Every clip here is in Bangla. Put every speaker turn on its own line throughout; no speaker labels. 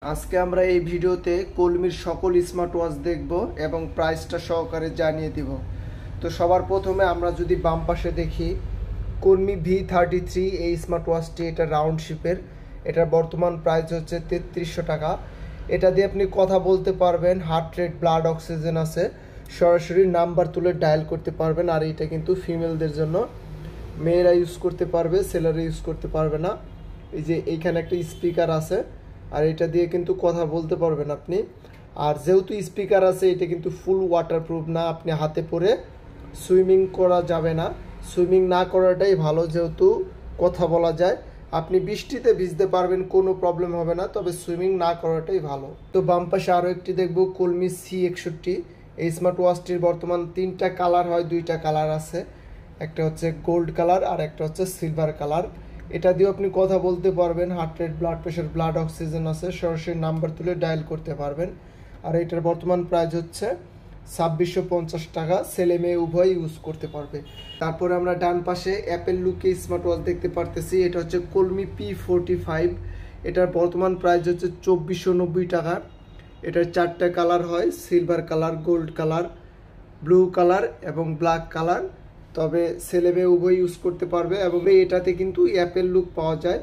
আজকে আমরা এই ভিডিওতে কলমির সকল স্মার্ট ওয়াচ দেখব এবং প্রাইসটা সহকারে জানিয়ে দিব। তো সবার প্রথমে আমরা যদি বাম পাশে দেখি কলমি V33 এই স্মার্ট ওয়াচটি, এটা রাউন্ড শেপের, এটার বর্তমান প্রাইস হচ্ছে 3300 টাকা। এটা দিয়ে আপনি কথা বলতে পারবেন, হার্ট রেট, ব্লাড অক্সিজেন আছে, সরাসরি নাম্বার তুলে ডায়াল করতে পারবেন। আর এটা কিন্তু ফিমেলদের জন্য, মেয়েরা ইউজ করতে পারবে, ছেলেরা ইউজ করতে পারবে না। এই যে এইখানে একটা স্পিকার আছে, আর এটা দিয়ে কিন্তু কথা বলতে পারবেন আপনি। আর যেহেতু স্পিকার আছে, এটা কিন্তু ফুল ওয়াটারপ্রুফ না, আপনি হাতে পরে সুইমিং করা যাবে না। সুইমিং না করাটাই ভালো, যেহেতু কথা বলা যায়। আপনি বৃষ্টিতে ভিজতে পারবেন, কোনো প্রবলেম হবে না, তবে সুইমিং না করাটাই ভালো। তো বাম পাশে আরও একটি দেখবো কলমি C61। এই স্মার্ট ওয়াচটির বর্তমান 3টা কালার হয়, 2টা কালার আছে, একটা হচ্ছে গোল্ড কালার আর একটা হচ্ছে সিলভার কালার। এটা দিয়ে আপনি কথা বলতে পারবেন, heart rate, blood pressure, blood oxygen আছে, সরাসরি নাম্বার তুলে ডায়াল করতে পারবেন। আর এটার বর্তমান প্রাইস হচ্ছে 2650 টাকা, ছেলে মেয়ে উভয় ইউজ করতে পারবে। তারপরে আমরা ডান পাশে অ্যাপেল লুকে স্মার্ট ওয়াচ দেখতে পারতেছি, এটা হচ্ছে কলমি P45। এটার বর্তমান প্রাইস হচ্ছে 2490 টাকা। এটার 4টা কালার হয়, silver colour, gold colour, blue colour এবং ব্ল্যাক কালার। তবে ছেলে মেয়ে উভয় ইউজ করতে পারবে এবং এটাতে কিন্তু অ্যাপেল লুক পাওয়া যায়।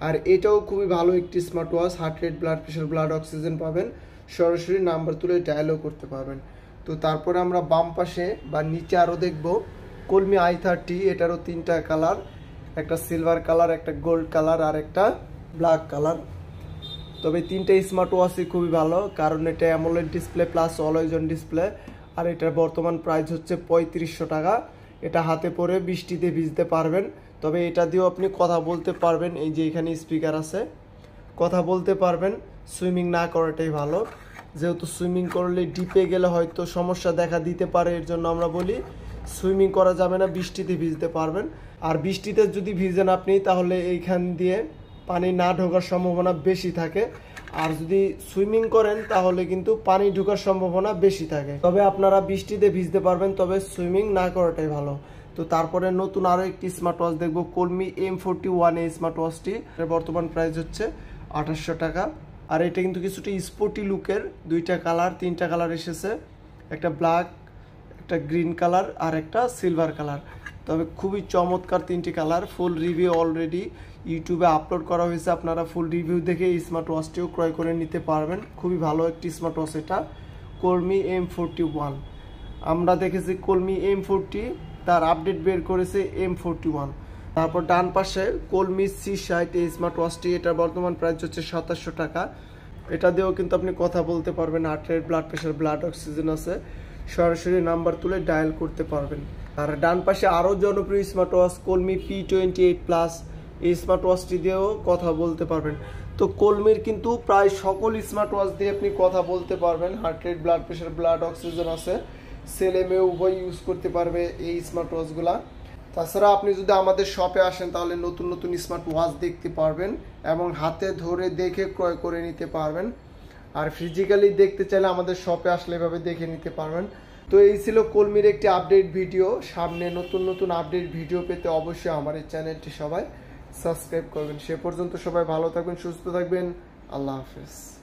আর এটাও খুবই ভালো একটি smart watch, heart rate, blood pressure, blood oxygen পাবেন, সরাসরি নাম্বার তুলে ডায়ালও করতে পারবেন। তো তারপরে আমরা বাম পাশে বা নিচে আরও দেখব কলমি i30। এটারও 3টা কালার, একটা সিলভার কালার, একটা গোল্ড কালার আর একটা ব্ল্যাক কালার। তবে 3টা স্মার্ট ওয়াচই খুবই ভালো, কারণ এটা AMOLED display plus always on display. আর এটার বর্তমান প্রাইস হচ্ছে 3500 টাকা। এটা হাতে পরে বৃষ্টিতে ভিজতে পারবেন, তবে এটা দিয়েও আপনি কথা বলতে পারবেন। এই যে এখানে স্পিকার আছে, কথা বলতে পারবেন। সুইমিং না করাটাই ভালো, যেহেতু সুইমিং করলে ডিপে গেলে হয়তো সমস্যা দেখা দিতে পারে, এর জন্য আমরা বলি সুইমিং করা যাবে না, বৃষ্টিতে ভিজতে পারবেন। আর বৃষ্টিতে যদি ভিজেন আপনি, তাহলে এইখান দিয়ে পানি না ঢোকার সম্ভাবনা বেশি থাকে। আর যদি সুইমিং করেন তাহলে কিন্তু পানি ঢোকার সম্ভাবনা বেশি থাকে। তবে আপনারা বৃষ্টিতে ভিজতে পারবেন, তবে সুইমিং না করাটাই ভালো। তো তারপরে নতুন আরও একটি স্মার্ট ওয়াচ দেখবো কলমি M41। এই স্মার্ট ওয়াচটি বর্তমান প্রাইস হচ্ছে 2800 টাকা। আর এটা কিন্তু কিছুটা স্পোর্টি লুকের, 2টা কালার, 3টা কালার এসেছে, একটা ব্ল্যাক, একটা গ্রিন কালার আর একটা সিলভার কালার। তবে খুবই চমৎকার 3টি কালার। ফুল রিভিউ অলরেডি ইউটিউবে আপলোড করা হয়েছে, আপনারা ফুল রিভিউ দেখে এই স্মার্ট ওয়াচটিও ক্রয় করে নিতে পারবেন। খুবই ভালো একটি স্মার্ট ওয়াচ এটা, কলমি M41। আমরা দেখেছি কলমি M40, তার আপডেট বের করেছে M41। তারপর ডান পাশে কলমি C60। এই স্মার্ট ওয়াচটি, এটার বর্তমান প্রাইস হচ্ছে 2700 টাকা। এটা দিয়েও কিন্তু আপনি কথা বলতে পারবেন, heart rate, blood pressure, blood oxygen আছে, সরাসরি নাম্বার তুলে ডায়াল করতে পারবেন। আর ডান পাশে আরও জনপ্রিয় স্মার্ট ওয়াচ কলমি P28+। এই স্মার্ট ওয়াচটি দিয়েও কথা বলতে পারবেন। তো কলমির কিন্তু প্রায় সকল স্মার্ট ওয়াচ দিয়ে আপনি কথা বলতে পারবেন, heart rate, blood pressure, blood oxygen আছে, ছেলে মেয়ে উভয় ইউজ করতে পারবে এই স্মার্ট ওয়াচগুলা। তাছাড়া আপনি যদি আমাদের শপে আসেন, তাহলে নতুন নতুন স্মার্ট ওয়াচ দেখতে পারবেন এবং হাতে ধরে দেখে ক্রয় করে নিতে পারবেন। আর ফিজিক্যালি দেখতে চাইলে আমাদের শপে আসলে এভাবে দেখে নিতে পারবেন। তো এই ছিল কলমির একটি আপডেট ভিডিও। সামনে নতুন নতুন আপডেট ভিডিও পেতে অবশ্যই আমার এই চ্যানেলটি সবাই সাবস্ক্রাইব করবেন। সে পর্যন্ত সবাই ভালো থাকবেন, সুস্থ থাকবেন। আল্লাহ হাফেজ।